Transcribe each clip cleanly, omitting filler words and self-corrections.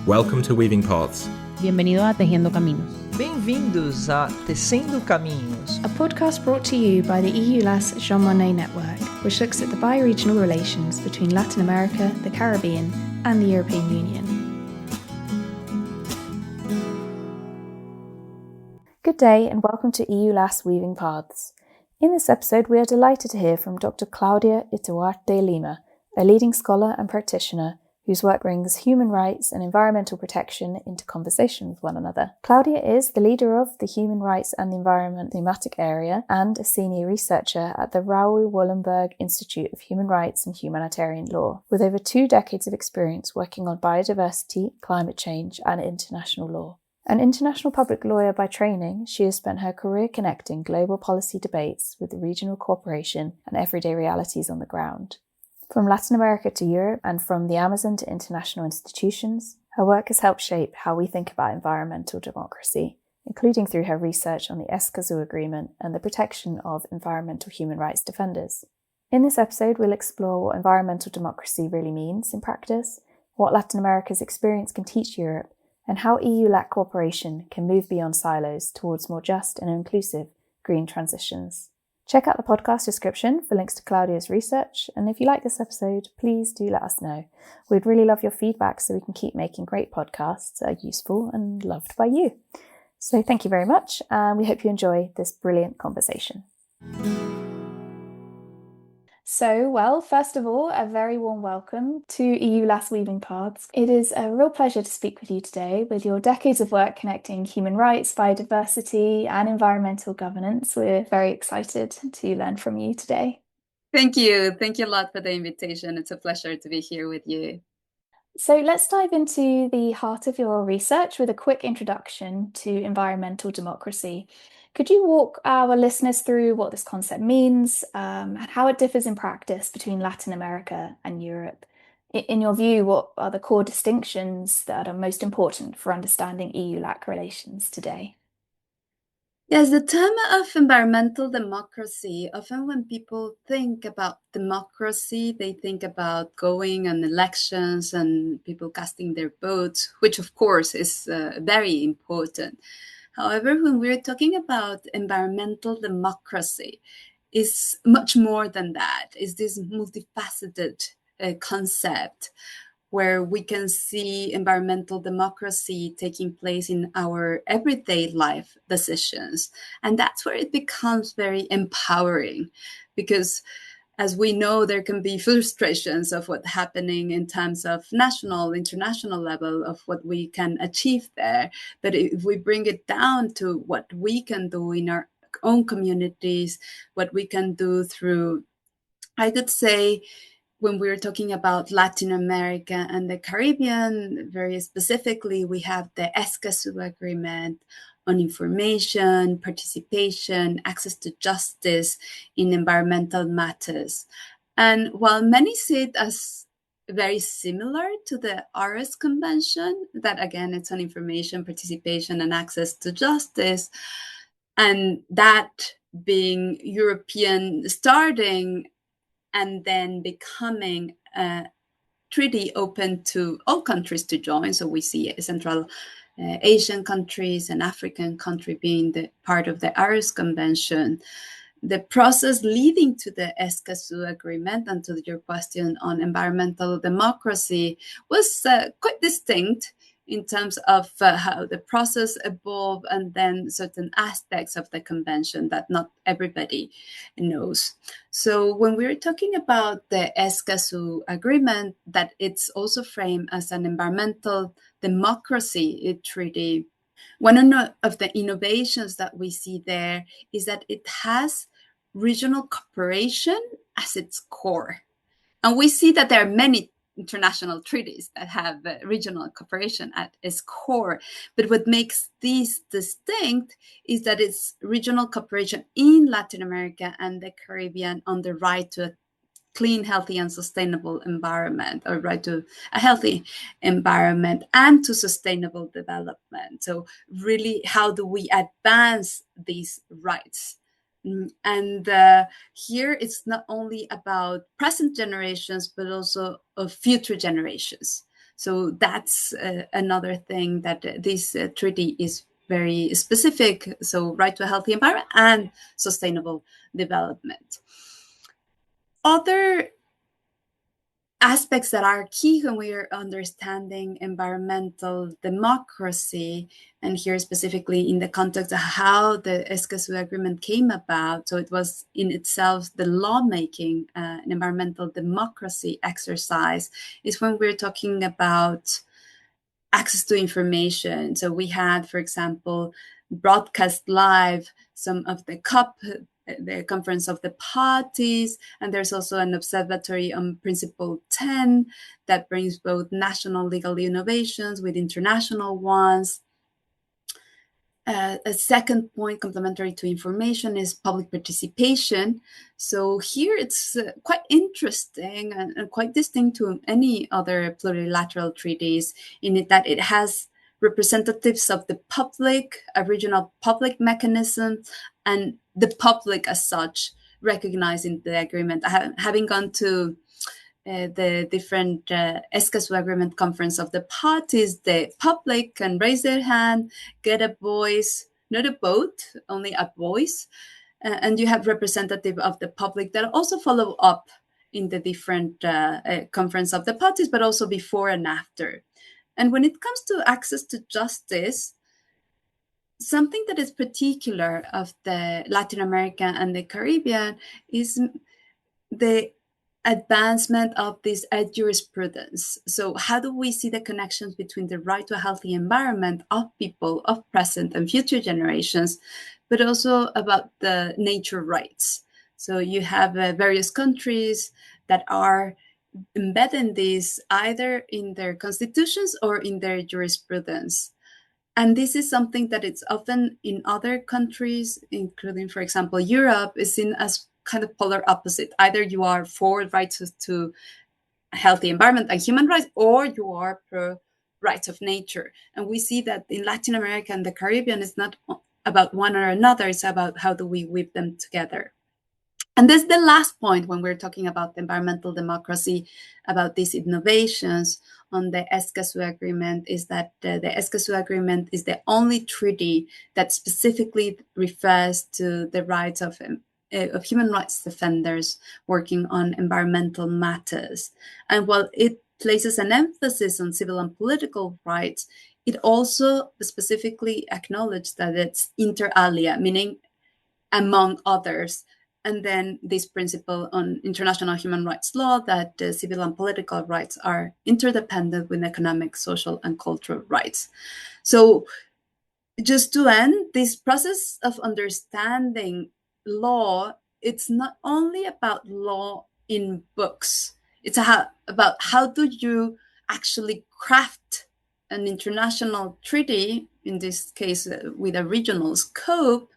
Welcome to Weaving Paths. Bienvenido a Tejiendo Caminos. Bem-vindos a Tecendo Caminhos, a podcast brought to you by the EULAS Jean Monnet Network, which looks at the bi-regional relations between Latin America, the Caribbean, and the European Union. Good day and welcome to EULAS Weaving Paths. In this episode, we are delighted to hear from Dr. Claudia Ituarte-Lima, a leading scholar and practitioner whose work brings human rights and environmental protection into conversation with one another. Claudia is the leader of the Human Rights and the Environment thematic area and a senior researcher at the Raoul Wallenberg Institute of Human Rights and Humanitarian Law, with over 2 decades of experience working on biodiversity, climate change, and international law. An international public lawyer by training, she has spent her career connecting global policy debates with regional cooperation and everyday realities on the ground. From Latin America to Europe and from the Amazon to international institutions, her work has helped shape how we think about environmental democracy, including through her research on the Escazú Agreement and the protection of environmental human rights defenders. In this episode, we'll explore what environmental democracy really means in practice, what Latin America's experience can teach Europe, and how EU-LAC cooperation can move beyond silos towards more just and inclusive green transitions. Check out the podcast description for links to Claudia's research, and if you like this episode, please do let us know. We'd really love your feedback so we can keep making great podcasts that are useful and loved by you. So thank you very much, and we hope you enjoy this brilliant conversation. So, first of all, a very warm welcome to EULAS Weaving Paths. It is a real pleasure to speak with you today. With your decades of work connecting human rights, biodiversity, and environmental governance, we're very excited to learn from you today. Thank you. Thank you a lot for the invitation. It's a pleasure to be here with you. So let's dive into the heart of your research with a quick introduction to environmental democracy. Could you walk our listeners through what this concept means and how it differs in practice between Latin America and Europe? In your view, what are the core distinctions that are most important for understanding EU-LAC relations today? Yes, the term of environmental democracy, often when people think about democracy, they think about going on elections and people casting their votes, which of course is very important. However, when we're talking about environmental democracy, it's much more than that. It's this multifaceted concept where we can see environmental democracy taking place in our everyday life decisions. And that's where it becomes very empowering because as we know, there can be frustrations of what's happening in terms of national, international level of what we can achieve there. But if we bring it down to what we can do in our own communities, what we can do through, I could say, when we're talking about Latin America and the Caribbean, very specifically, we have the Escazú Agreement on information, participation, access to justice in environmental matters. And while many see it as very similar to the Aarhus Convention, that again, it's on information, participation, and access to justice, and that being European starting and then becoming a treaty open to all countries to join. So we see Central Asian countries and African country being the part of the Aarhus Convention. The process leading to the Escazú Agreement and to your question on environmental democracy was quite distinct in terms of how the process evolved and then certain aspects of the convention that not everybody knows. So when we're talking about the Escazú Agreement, that it's also framed as an environmental democracy treaty, one of the innovations that we see there is that it has regional cooperation as its core. And we see that there are many international treaties that have regional cooperation at its core. But what makes these distinct is that it's regional cooperation in Latin America and the Caribbean on the right to a clean, healthy, and sustainable environment, or right to a healthy environment and to sustainable development. So really, how do we advance these rights? And here it's not only about present generations, but also of future generations. So that's another thing that this treaty is very specific. So right to a healthy environment and sustainable development. Other aspects that are key when we are understanding environmental democracy, and here specifically in the context of how the Escazú Agreement came about. So it was in itself the lawmaking, an environmental democracy exercise, is when we're talking about access to information. So we had, for example, broadcast live some of the COP, the Conference of the Parties, and there's also an observatory on Principle 10 that brings both national legal innovations with international ones. A second point, complementary to information, is public participation. So here it's quite interesting and quite distinct to any other plurilateral treaties in it that it has representatives of the public, a regional public mechanism, and the public as such recognizing the agreement. Having gone to the different Escazú Agreement Conference of the Parties, the public can raise their hand, get a voice, not a vote, only a voice, and you have representative of the public that also follow up in the different conference of the parties, but also before and after. And when it comes to access to justice, something that is particular of the Latin America and the Caribbean is the advancement of this jurisprudence. So how do we see the connections between the right to a healthy environment of people, of present and future generations, but also about the nature rights? So you have various countries that are embedding this either in their constitutions or in their jurisprudence. And this is something that it's often in other countries, including, for example, Europe, is seen as kind of polar opposite. Either you are for rights to a healthy environment and human rights, or you are pro rights of nature. And we see that in Latin America and the Caribbean, it's not about one or another, it's about how do we weave them together. And this is the last point when we're talking about environmental democracy, about these innovations on the Escazú Agreement, is that the Escazú Agreement is the only treaty that specifically refers to the rights of human rights defenders working on environmental matters. And while it places an emphasis on civil and political rights, it also specifically acknowledged that it's inter alia, meaning among others. And then this principle on international human rights law, that civil and political rights are interdependent with economic, social, and cultural rights. So just to end, this process of understanding law, it's not only about law in books. It's about how do you actually craft an international treaty, in this case with a regional scope,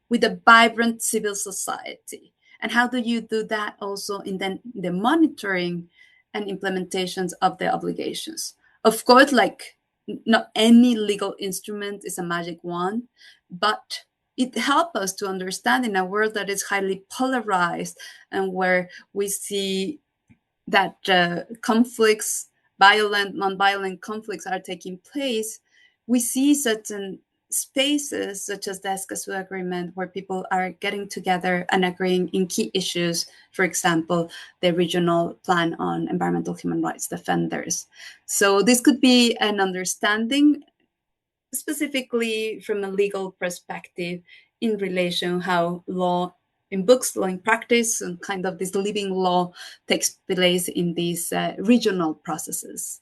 with a vibrant civil society. And how do you do that also in the monitoring and implementations of the obligations? Of course, like not any legal instrument is a magic wand, but it helps us to understand in a world that is highly polarized and where we see that conflicts, violent, non-violent conflicts are taking place. We see certain spaces such as the Escazú Agreement where people are getting together and agreeing in key issues, for example, the regional plan on environmental human rights defenders. So this could be an understanding specifically from a legal perspective in relation how law in books, law in practice, and kind of this living law takes place in these regional processes.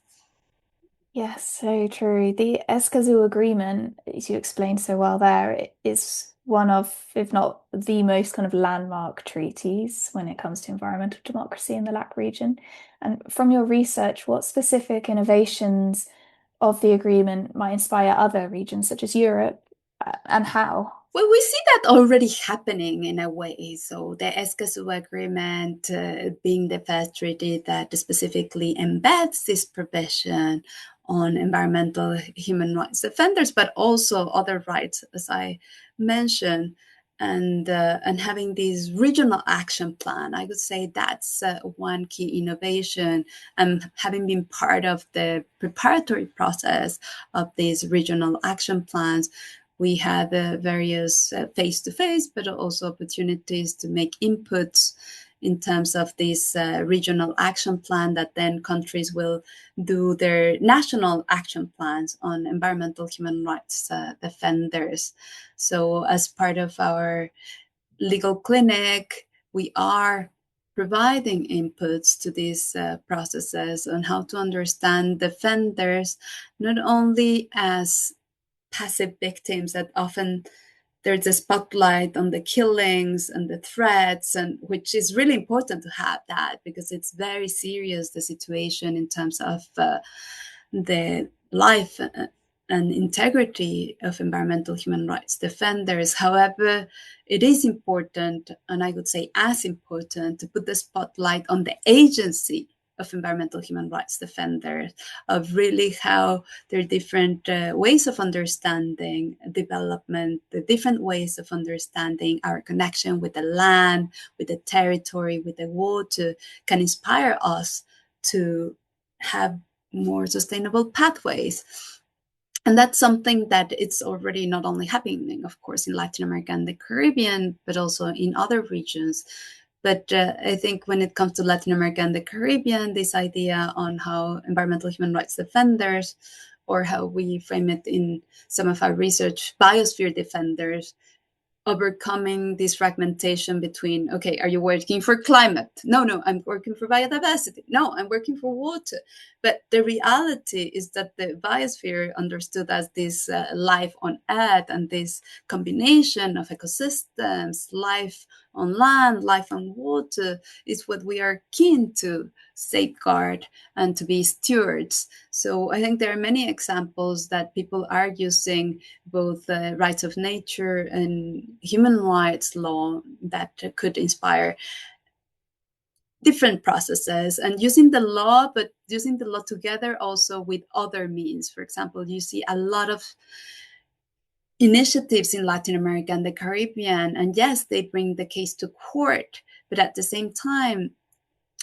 Yes, so true. The Escazú Agreement, as you explained so well there, it is one of, if not the most kind of landmark treaties when it comes to environmental democracy in the LAC region. And from your research, what specific innovations of the agreement might inspire other regions such as Europe, and how? Well, we see that already happening in a way. So the Escazú Agreement being the first treaty that specifically embeds this provision on environmental human rights defenders, but also other rights, as I mentioned. and having this regional action plan. I would say that's one key innovation. And having been part of the preparatory process of these regional action plans, we had various face-to-face, but also opportunities to make inputs in terms of this regional action plan that then countries will do their national action plans on environmental human rights defenders. So as part of our legal clinic, we are providing inputs to these processes on how to understand defenders, not only as passive victims that often there's a spotlight on the killings and the threats, and which is really important to have that, because it's very serious, the situation in terms of the life and integrity of environmental human rights defenders. However, it is important, and I would say as important, to put the spotlight on the agency of environmental human rights defenders, of really how there are different ways of understanding development, the different ways of understanding our connection with the land, with the territory, with the water, can inspire us to have more sustainable pathways. And that's something that it's already not only happening, of course, in Latin America and the Caribbean, but also in other regions. But I think when it comes to Latin America and the Caribbean, this idea on how environmental human rights defenders, or how we frame it in some of our research, biosphere defenders, overcoming this fragmentation between, okay, are you working for climate? No, I'm working for biodiversity. No, I'm working for water. But the reality is that the biosphere, understood as this life on Earth and this combination of ecosystems, life on land, life on water, is what we are keen to safeguard and to be stewards. So I think there are many examples that people are using both rights of nature and human rights law that could inspire different processes, and using the law, but using the law together also with other means. For example, you see a lot of initiatives in Latin America and the Caribbean, and yes, they bring the case to court, but at the same time,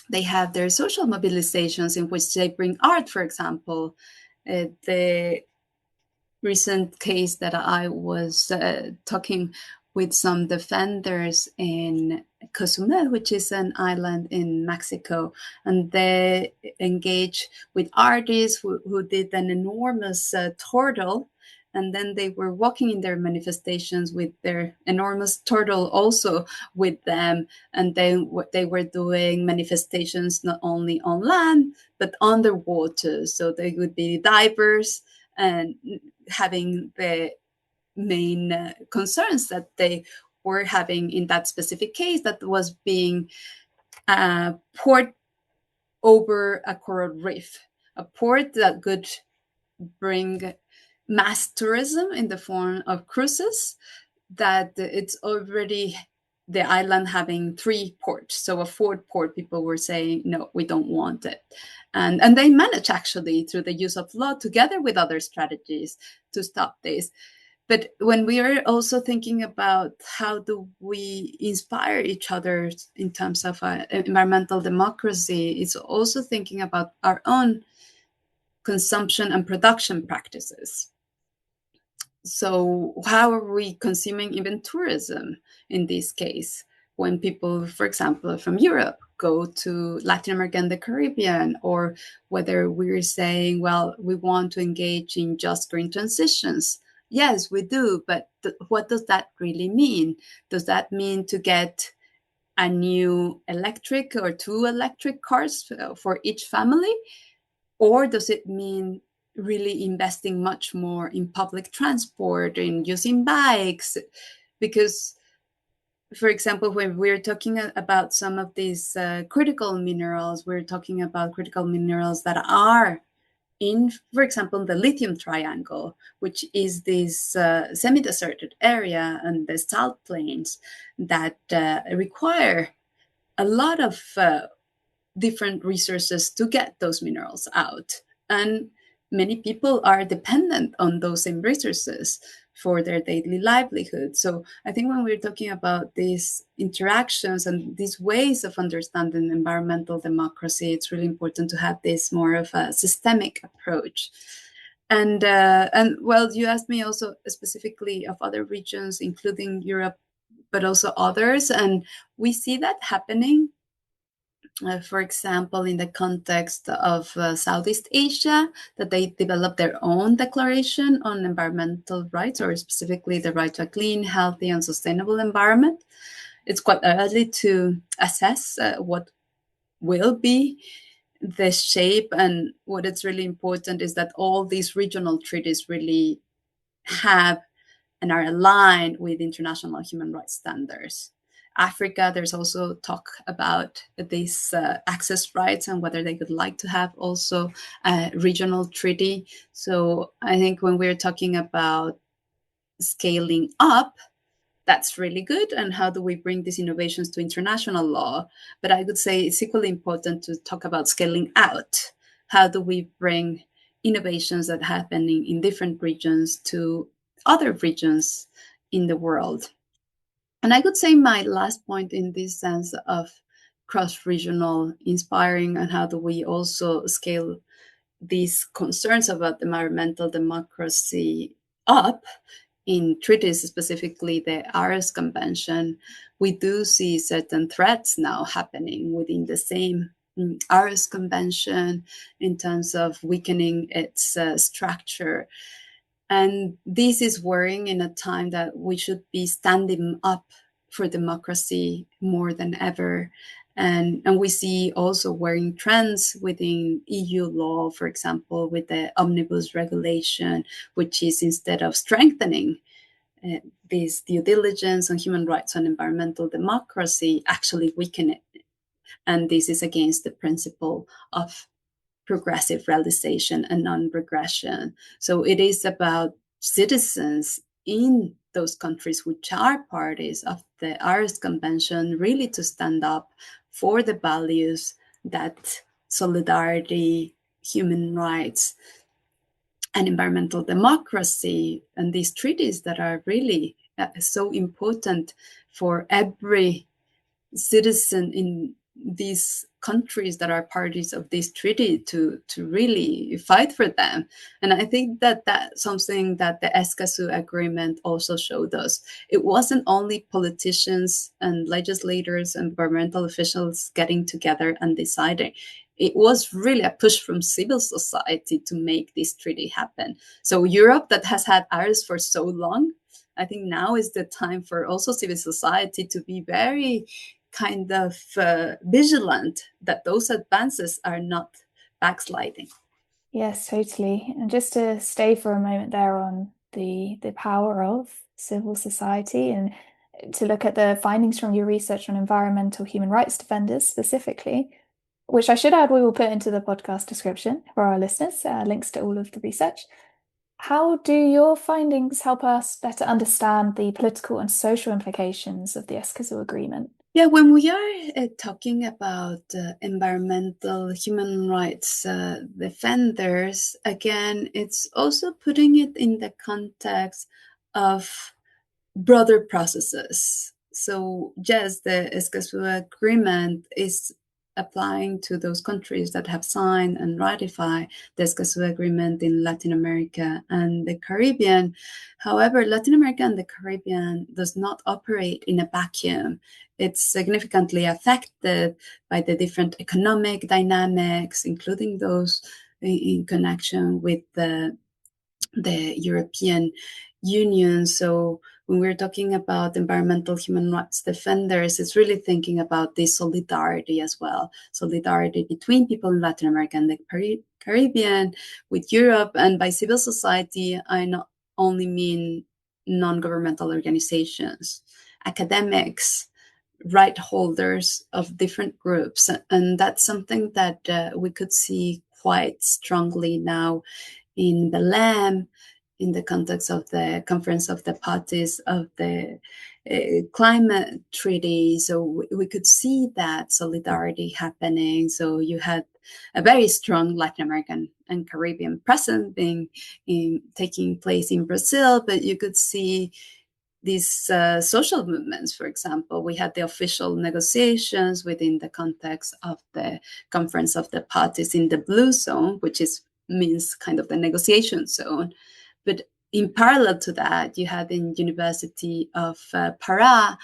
they have their social mobilizations in which they bring art, for example. The recent case that I was talking with some defenders in Cozumel, which is an island in Mexico, and they engage with artists who did an enormous turtle, and then they were walking in their manifestations with their enormous turtle also with them, and then they were doing manifestations not only on land but underwater. So they would be divers and having the main concerns that they were having in that specific case, that was being poured over a coral reef, a port that could bring mass tourism in the form of cruises, that it's already the island having 3 ports. So a 4th port, people were saying, no, we don't want it. And they managed, actually, through the use of law, together with other strategies, to stop this. But when we are also thinking about how do we inspire each other in terms of environmental democracy, it's also thinking about our own consumption and production practices. So how are we consuming even tourism in this case? When people, for example, from Europe go to Latin America and the Caribbean, or whether we're saying, well, we want to engage in just green transitions. Yes, we do, but what does that really mean? Does that mean to get a new electric or 2 electric cars for each family? Or does it mean really investing much more in public transport, in using bikes? Because, for example, when we're talking about some of these critical minerals, we're talking about critical minerals that are in, for example, the lithium triangle, which is this semi-deserted area and the salt plains that require a lot of different resources to get those minerals out. And many people are dependent on those same resources. for their daily livelihood. So I think when we're talking about these interactions and these ways of understanding environmental democracy, it's really important to have this more of a systemic approach. And well, you asked me also specifically of other regions, including Europe, but also others. And we see that happening. For example, in the context of Southeast Asia, that they developed their own declaration on environmental rights, or specifically the right to a clean, healthy, and sustainable environment. It's quite early to assess what will be the shape, and what is really important is that all these regional treaties really have and are aligned with international human rights standards. Africa, there's also talk about these access rights and whether they would like to have also a regional treaty. So I think when we're talking about scaling up, that's really good. And how do we bring these innovations to international law? But I would say it's equally important to talk about scaling out. How do we bring innovations that happen in different regions to other regions in the world? And I would say my last point in this sense of cross-regional inspiring, and how do we also scale these concerns about environmental democracy up in treaties, specifically the Aarhus Convention. We do see certain threats now happening within the same Aarhus Convention in terms of weakening its structure. And this is worrying in a time that we should be standing up for democracy more than ever. And we see also worrying trends within EU law, for example, with the omnibus regulation, which is, instead of strengthening this due diligence on human rights and environmental democracy, actually weaken it. And this is against the principle of progressive realization and non-regression. So it is about citizens in those countries which are parties of the Aarhus Convention really to stand up for the values that solidarity, human rights, and environmental democracy, and these treaties that are really so important for every citizen in these countries that are parties of this treaty to really fight for them. And I think that that's something that the Escazú Agreement also showed us. It wasn't only politicians and legislators and governmental officials getting together and deciding. It was really a push from civil society to make this treaty happen. So Europe, that has had ours for so long, I think now is the time for also civil society to be very kind of vigilant that those advances are not backsliding. Yes, totally. And just to stay for a moment there on the power of civil society, and to look at the findings from your research on environmental human rights defenders specifically, which I should add we will put into the podcast description for our listeners, links to all of the research. How do your findings help us better understand the political and social implications of the Escazú Agreement? Yeah, when we are talking about environmental human rights defenders, again, it's also putting it in the context of broader processes. So yes, the Escazú Agreement is applying to those countries that have signed and ratified the Escazú Agreement in Latin America and the Caribbean. However, Latin America and the Caribbean does not operate in a vacuum. It's significantly affected by the different economic dynamics, including those in connection with the European Union. So when we're talking about environmental human rights defenders, it's really thinking about this solidarity as well. Solidarity between people in Latin America and the Caribbean, with Europe, and by civil society, I not only mean non-governmental organizations, academics, right holders of different groups. And that's something that we could see quite strongly now in Belém, in the context of the Conference of the Parties of the climate treaty. So we could see that solidarity happening. So you had a very strong Latin American and Caribbean presence taking place in Brazil, but you could see these social movements. For example, we had the official negotiations within the context of the Conference of the Parties in the Blue Zone, which means kind of the negotiation zone. But in parallel to that, you had in University of Pará,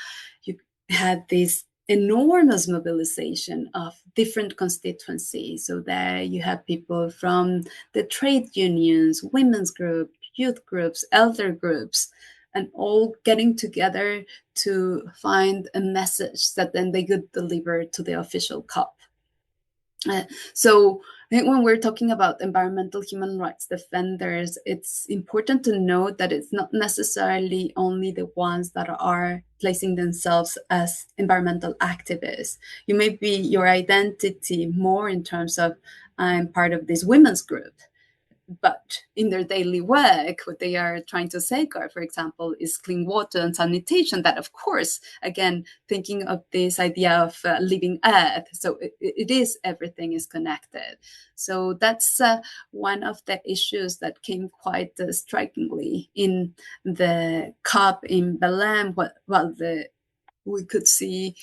you had this enormous mobilization of different constituencies. So there you have people from the trade unions, women's groups, youth groups, elder groups, and all getting together to find a message that then they could deliver to the official COP. So I think when we're talking about environmental human rights defenders, it's important to note that it's not necessarily only the ones that are placing themselves as environmental activists. You may be your identity more in terms of I'm part of this women's group, but in their daily work, what they are trying to safeguard, for example, is clean water and sanitation. That, of course, again, thinking of this idea of living earth. So it is, everything is connected. So that's one of the issues that came quite strikingly in the COP in Belém. We could see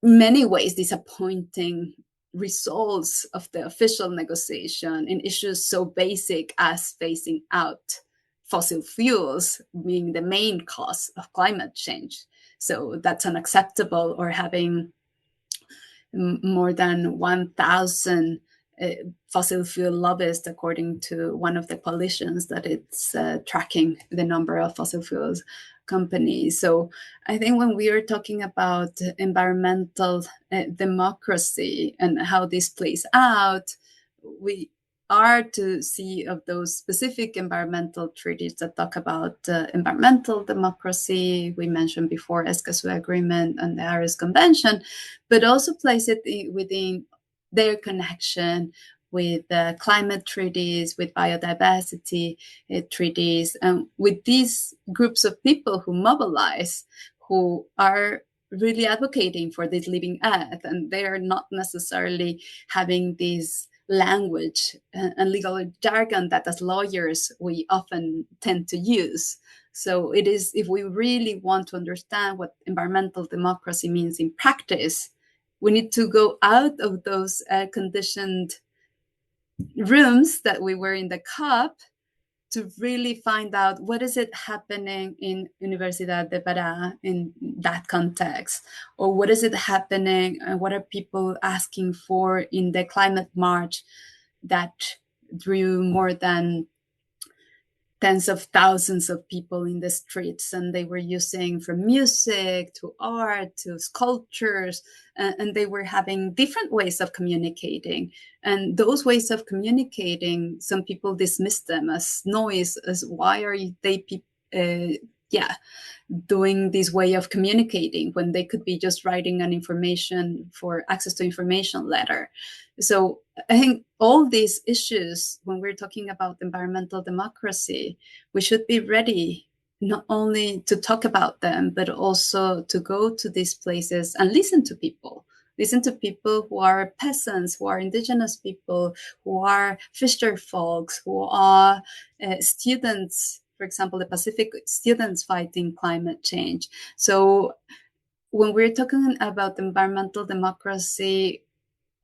many ways disappointing results of the official negotiation in issues so basic as phasing out fossil fuels being the main cause of climate change. So that's unacceptable, or having more than 1,000 fossil fuel lobbyists, according to one of the coalitions that it's tracking the number of fossil fuels companies. So I think when we are talking about environmental democracy and how this plays out, we are to see of those specific environmental treaties that talk about environmental democracy. We mentioned before Escazú Agreement and the Paris Convention, but also place it within their connection with climate treaties, with biodiversity treaties, and with these groups of people who mobilize, who are really advocating for this living earth, and they are not necessarily having this language and legal jargon that as lawyers we often tend to use. So it is, if we really want to understand what environmental democracy means in practice, we need to go out of those conditioned rooms that we were in the COP to really find out what is it happening in Universidad de Pará in that context, or what is it happening and what are people asking for in the climate march that drew more than tens of thousands of people in the streets, and they were using from music to art to sculptures, and they were having different ways of communicating. And those ways of communicating, some people dismiss them as noise, as why are they doing this way of communicating when they could be just writing an information for access to information letter. So I think all these issues, when we're talking about environmental democracy, we should be ready not only to talk about them, but also to go to these places and listen to people who are peasants, who are indigenous people, who are fisher folks, who are students, for example, the Pacific students fighting climate change. So when we're talking about environmental democracy,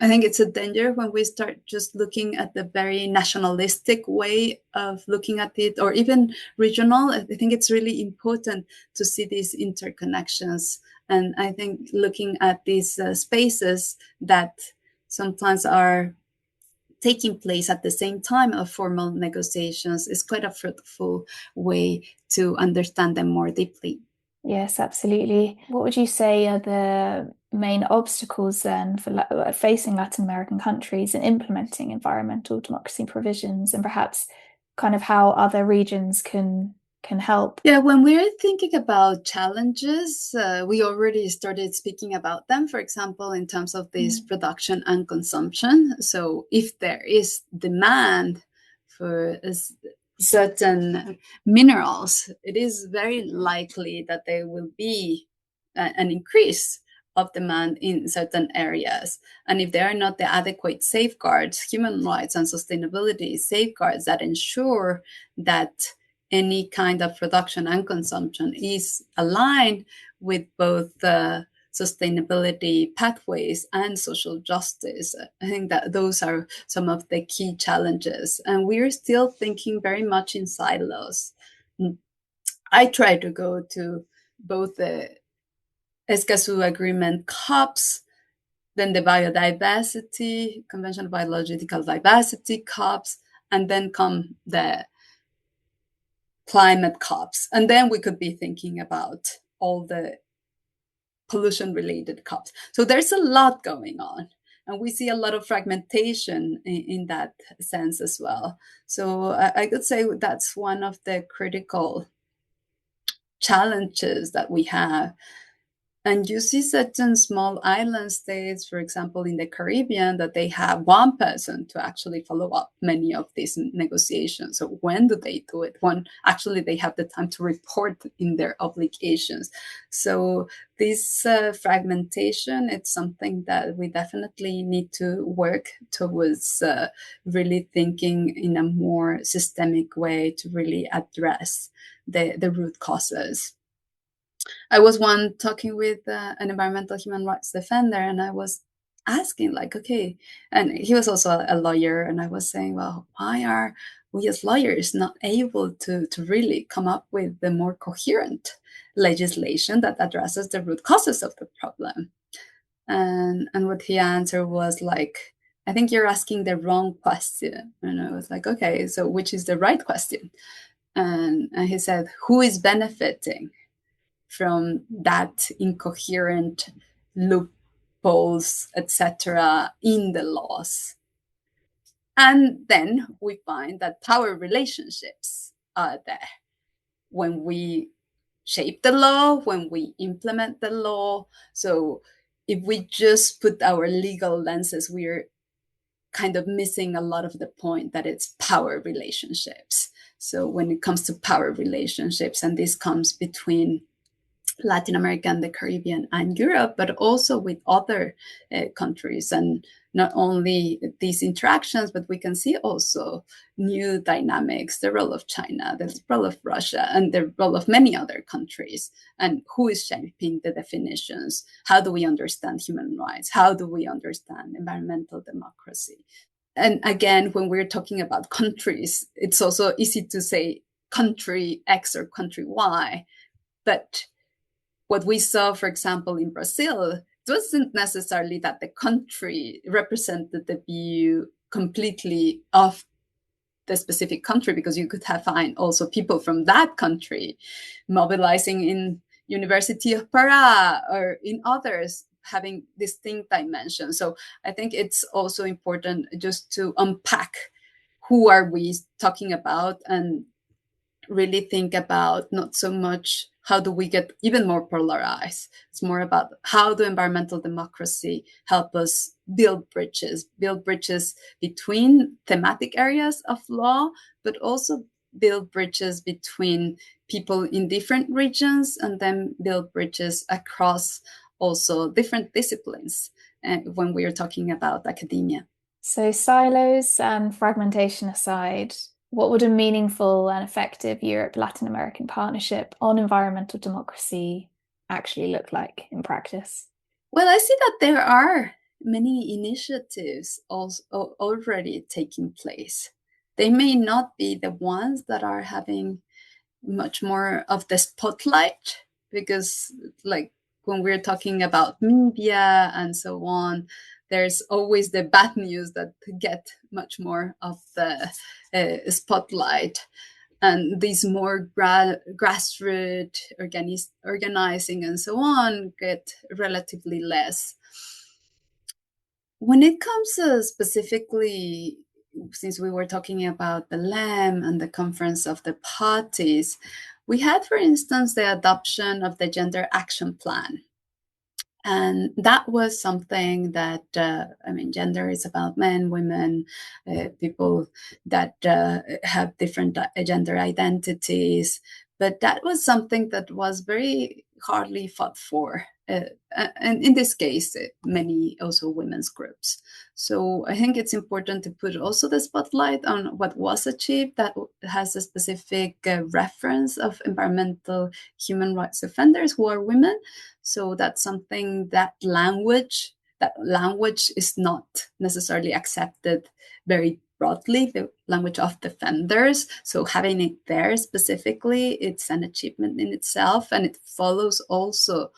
I think it's a danger when we start just looking at the very nationalistic way of looking at it, or even regional. I think it's really important to see these interconnections. And I think looking at these spaces that sometimes are taking place at the same time of formal negotiations is quite a fruitful way to understand them more deeply. Yes, absolutely. What would you say are the main obstacles then for facing Latin American countries in implementing environmental democracy provisions, and perhaps kind of how other regions can help? Yeah, when we're thinking about challenges, we already started speaking about them, for example, in terms of this production and consumption. So if there is demand for certain minerals, it is very likely that there will be an increase of demand in certain areas. And if there are not the adequate safeguards, human rights and sustainability safeguards that ensure that any kind of production and consumption is aligned with both sustainability pathways and social justice, I think that those are some of the key challenges. And we're still thinking very much in silos. I try to go to both the Escazú Agreement COPs, then the Biodiversity, Convention of Biological Diversity COPs, and then come the climate COPs. And then we could be thinking about all the pollution-related COPs. So there's a lot going on. And we see a lot of fragmentation in that sense as well. So I could say that's one of the critical challenges that we have. And you see certain small island states, for example, in the Caribbean, that they have one person to actually follow up many of these negotiations. So when do they do it? When actually they have the time to report in their obligations. So this fragmentation, it's something that we definitely need to work towards really thinking in a more systemic way to really address the root causes. I was one talking with an environmental human rights defender, and I was asking, like, okay, and he was also a lawyer, and I was saying, well, why are we as lawyers not able to really come up with the more coherent legislation that addresses the root causes of the problem? And what he answered was like, I think you're asking the wrong question. And I was like, okay, so which is the right question? And he said, who is benefiting from that incoherent loopholes, etc., in the laws? And then we find that power relationships are there. When we shape the law, when we implement the law. So if we just put our legal lenses, we're kind of missing a lot of the point that it's power relationships. So when it comes to power relationships, and this comes between Latin America and the Caribbean and Europe, but also with other countries. And not only these interactions, but we can see also new dynamics, the role of China, the role of Russia, and the role of many other countries. And who is shaping the definitions? How do we understand human rights? How do we understand environmental democracy? And again, when we're talking about countries, it's also easy to say country X or country Y, but what we saw, for example, in Brazil, it wasn't necessarily that the country represented the view completely of the specific country, because you could have find also people from that country mobilizing in University of Pará or in others having distinct dimensions. So I think it's also important just to unpack who are we talking about and really think about not so much how do we get even more polarized. It's more about how do environmental democracy help us build bridges between thematic areas of law, but also build bridges between people in different regions, and then build bridges across also different disciplines when we are talking about academia. So silos and fragmentation aside, what would a meaningful and effective Europe-Latin American partnership on environmental democracy actually look like in practice? Well, I see that there are many initiatives also already taking place. They may not be the ones that are having much more of the spotlight, because like when we're talking about media and so on, there's always the bad news that get much more of the spotlight. And these more grassroots organizing and so on get relatively less. When it comes to specifically, since we were talking about the LAM and the Conference of the Parties, we had, for instance, the adoption of the Gender Action Plan. And that was something that, gender is about men, women, people that have different gender identities. But that was something that was very hardly fought for. And in this case, many also women's groups. So I think it's important to put also the spotlight on what was achieved that has a specific reference of environmental human rights defenders who are women. So that's something that language is not necessarily accepted very broadly, the language of defenders. So having it there specifically, it's an achievement in itself, and it follows also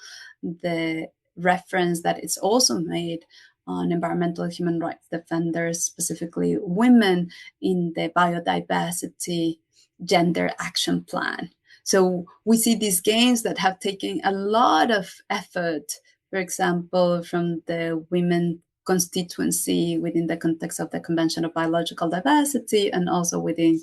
the reference that it's also made on environmental human rights defenders, specifically women, in the Biodiversity Gender Action Plan. So we see these gains that have taken a lot of effort, for example, from the women constituency within the context of the Convention of Biological Diversity and also within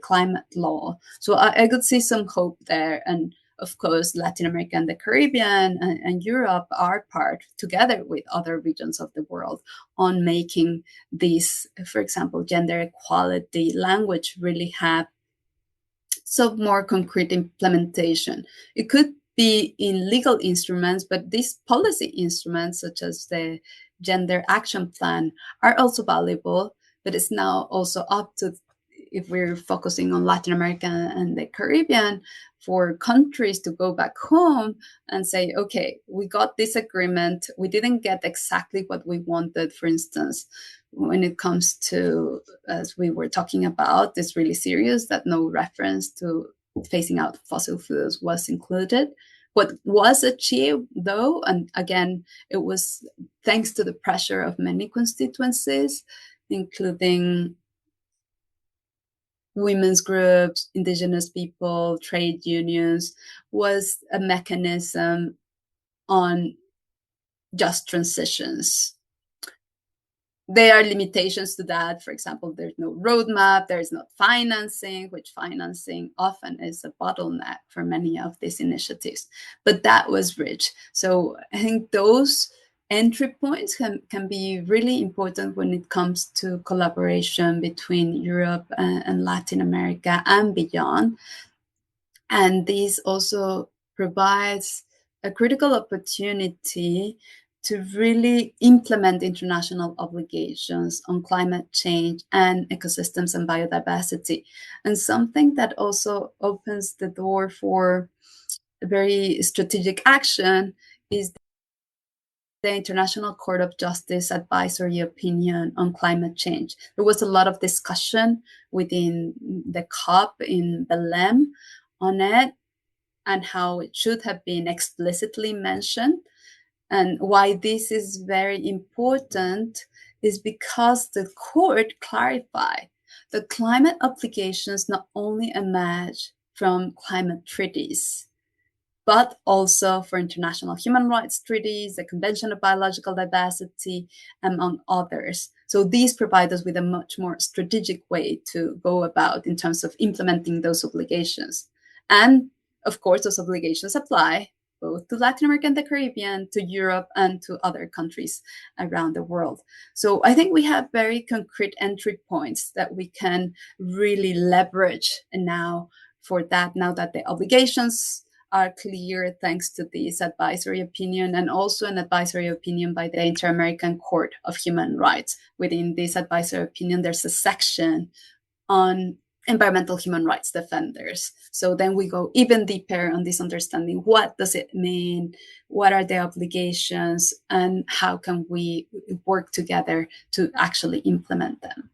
climate law. So I could see some hope there. And of course, Latin America and the Caribbean and Europe are part, together with other regions of the world, on making these, for example, gender equality language really have some more concrete implementation. It could be in legal instruments, but these policy instruments, such as the Gender Action Plan, are also valuable, but it's now also up to, if we're focusing on Latin America and the Caribbean, for countries to go back home and say, okay, we got this agreement. We didn't get exactly what we wanted, for instance, when it comes to, as we were talking about, it's really serious that no reference to phasing out fossil fuels was included. What was achieved, though, and again, it was thanks to the pressure of many constituencies, including women's groups, indigenous people, trade unions, was a mechanism on just transitions. There are limitations to that. For example, there's no roadmap, there's not financing, which financing often is a bottleneck for many of these initiatives. But that was rich. So I think those entry points can be really important when it comes to collaboration between Europe and Latin America and beyond. And this also provides a critical opportunity to really implement international obligations on climate change and ecosystems and biodiversity. And something that also opens the door for a very strategic action is the International Court of Justice advisory opinion on climate change. There was a lot of discussion within the COP in Belém on it and how it should have been explicitly mentioned. And why this is very important is because the court clarified that climate obligations not only emerge from climate treaties, but also for international human rights treaties, the Convention of Biological Diversity, among others. So these provide us with a much more strategic way to go about in terms of implementing those obligations. And of course, those obligations apply both to Latin America and the Caribbean, to Europe, and to other countries around the world. So I think we have very concrete entry points that we can really leverage now for that, now that the obligations are clear thanks to this advisory opinion, and also an advisory opinion by the Inter-American Court of Human Rights. Within this advisory opinion, there's a section on environmental human rights defenders. So then we go even deeper on this understanding. What does it mean? What are the obligations? And how can we work together to actually implement them?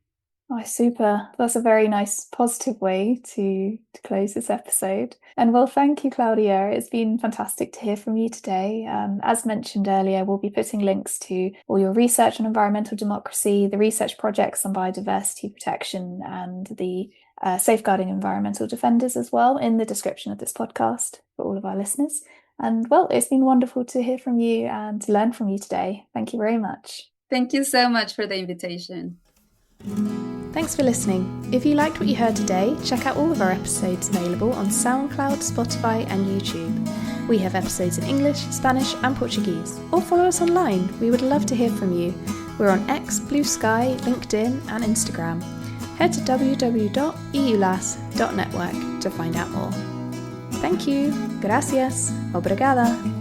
Oh, super. That's a very nice positive way to close this episode. And well, thank you, Claudia. It's been fantastic to hear from you today. As mentioned earlier, we'll be putting links to all your research on environmental democracy, the research projects on biodiversity protection, and the safeguarding environmental defenders as well in the description of this podcast for all of our listeners. And well, it's been wonderful to hear from you and to learn from you today. Thank you very much. Thank you so much for the invitation. Thanks for listening. If you liked what you heard today, check out all of our episodes available on SoundCloud, Spotify, and YouTube. We have episodes in English, Spanish and Portuguese. Or follow us online. We would love to hear from you. We're on X, Blue Sky, LinkedIn and Instagram. Head to www.eulas.network to find out more. Thank you. Gracias. Obrigada.